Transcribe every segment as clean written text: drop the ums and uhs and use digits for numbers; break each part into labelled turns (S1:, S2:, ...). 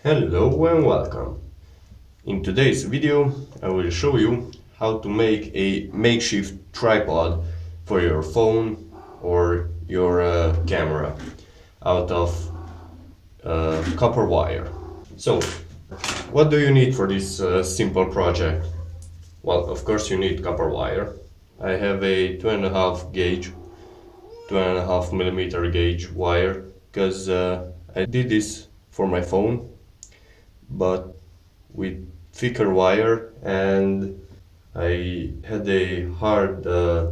S1: Hello and welcome. In today's video I will show you how to make a makeshift tripod for your phone or your camera out of copper wire. So, what do you need for this simple project? Well, of course you need copper wire. I have a 2.5 millimeter gauge wire because I did this for my phone, but with thicker wire, and I had a hard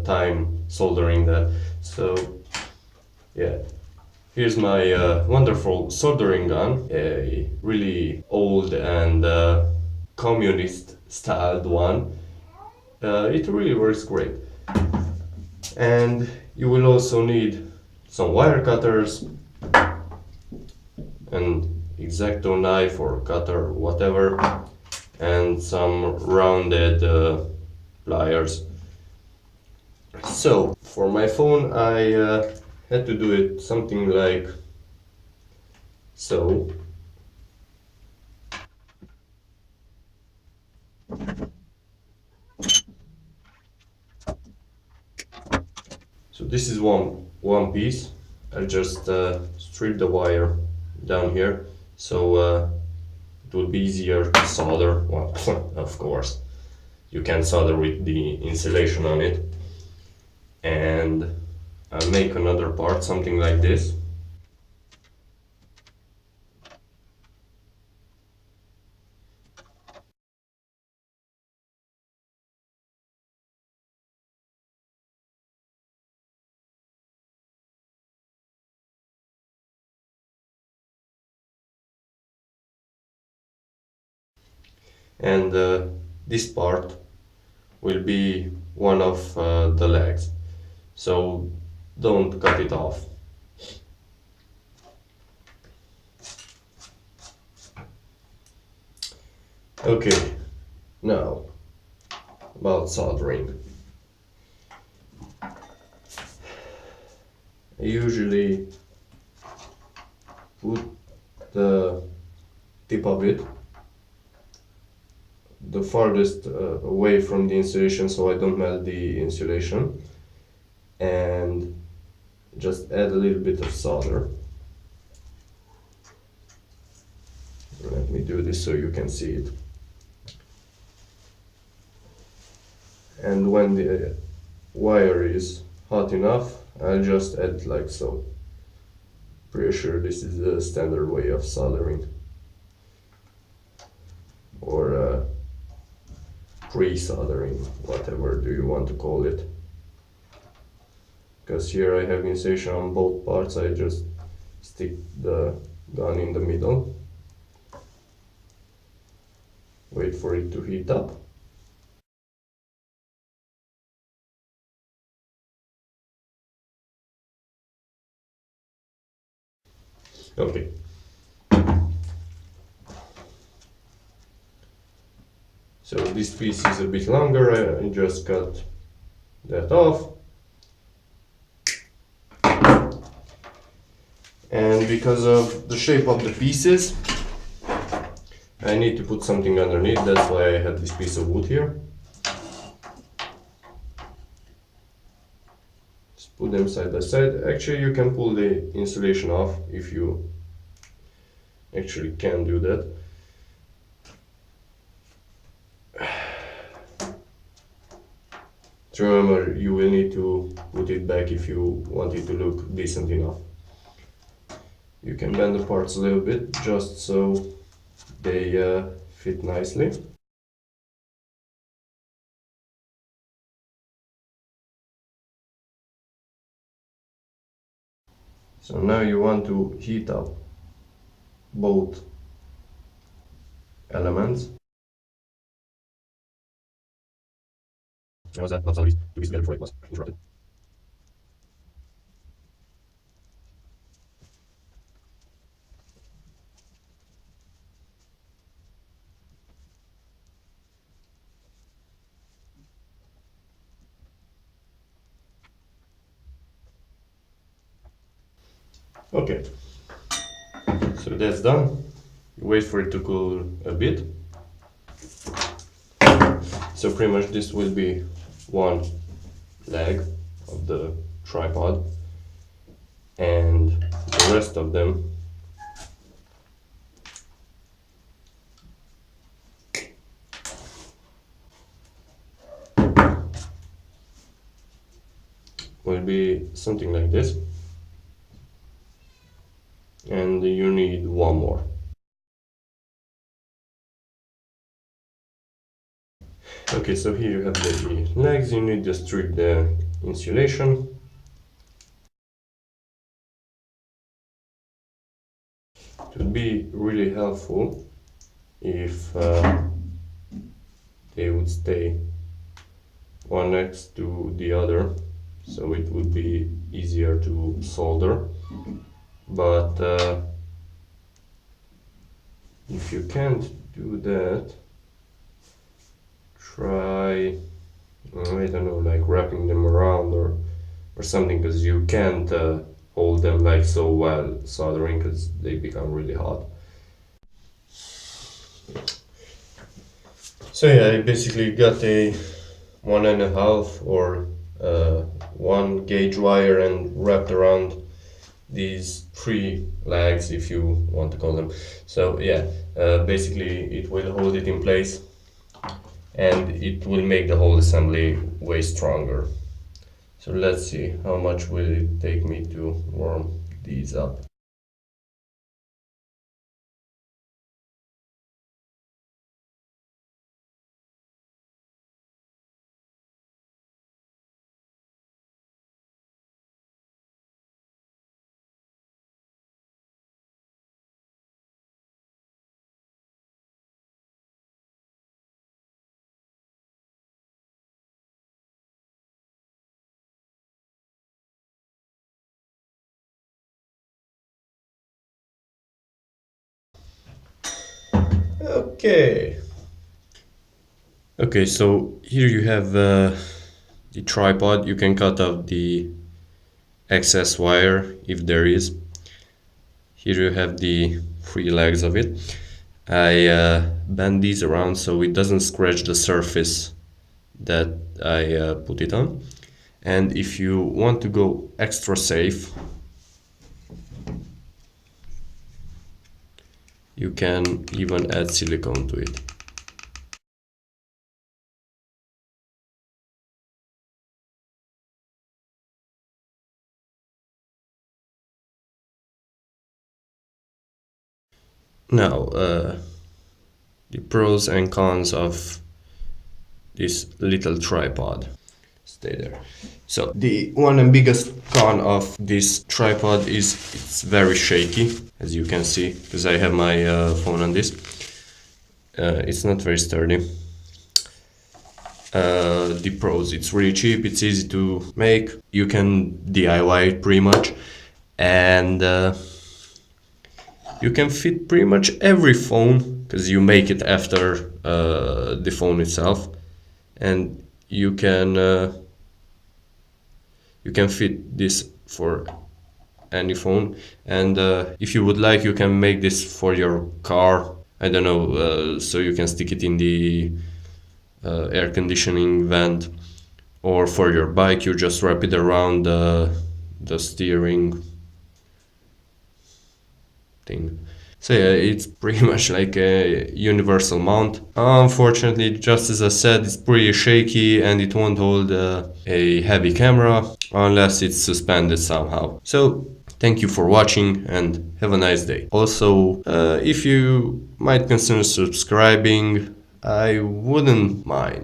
S1: time soldering that. So yeah, here's my wonderful soldering gun, a really old and communist styled one. It really works great. And you will also need some wire cutters, an X-Acto knife or cutter, whatever, and some rounded pliers. So for my phone I had to do it something like so. So this is one piece. I just strip the wire down here, so it will be easier to solder. Well, of course, you can solder with the insulation on it. And I'll make another part, something like this. And this part will be one of the legs, so don't cut it off. Okay, now about soldering. I usually put the tip of it the farthest away from the insulation so I don't melt the insulation, and just add a little bit of solder. Let me do this so you can see it. And when the wire is hot enough, I'll just add it like so. Pretty sure this is the standard way of soldering, or pre-soldering, whatever do you want to call it. Because here I have insulation on both parts, I just stick the gun in the middle, wait for it to heat up. Okay. So this piece is a bit longer, I just cut that off. And because of the shape of the pieces, I need to put something underneath, that's why I had this piece of wood here. Just put them side by side. Actually you can pull the insulation off if you actually can do that. So remember, you will need to put it back if you want it to look decent enough. You can bend the parts a little bit just so they fit nicely. So now you want to heat up both elements. I was not sorry to be together before it was interrupted. Okay, so that's done. wait for it to cool a bit. So pretty much this will be one leg of the tripod, and the rest of them will be something like this, and you need one more. Okay, so here you have the legs. You need to strip the insulation. It would be really helpful if they would stay one next to the other, so it would be easier to solder. But if you can't do that, try, I don't know, like wrapping them around or something, because you can't hold them like so while soldering, because they become really hot. So yeah, I basically got a 1.5 or 1 gauge wire and wrapped around these 3 legs, if you want to call them. So yeah, basically it will hold it in place, and it will make the whole assembly way stronger. So let's see, how much will it take me to warm these up. Okay. Okay, so here you have the tripod. You can cut off the excess wire if there is. Here you have the 3 legs of it. I bend these around so it doesn't scratch the surface that I put it on. And if you want to go extra safe, you can even add silicone to it. Now, the pros and cons of this little tripod. Stay there. So the one and biggest con of this tripod is it's very shaky, as you can see, because I have my phone on this. It's not very sturdy. The pros, it's really cheap, it's easy to make, you can DIY it pretty much, and you can fit pretty much every phone, because you make it after the phone itself, and you can fit this for any phone. And if you would like, you can make this for your car, I don't know, so you can stick it in the air conditioning vent, or for your bike you just wrap it around the steering thing. So yeah, it's pretty much like a universal mount. Unfortunately, just as I said, it's pretty shaky and it won't hold a heavy camera unless it's suspended somehow. So thank you for watching and have a nice day. Also, if you might consider subscribing, I wouldn't mind.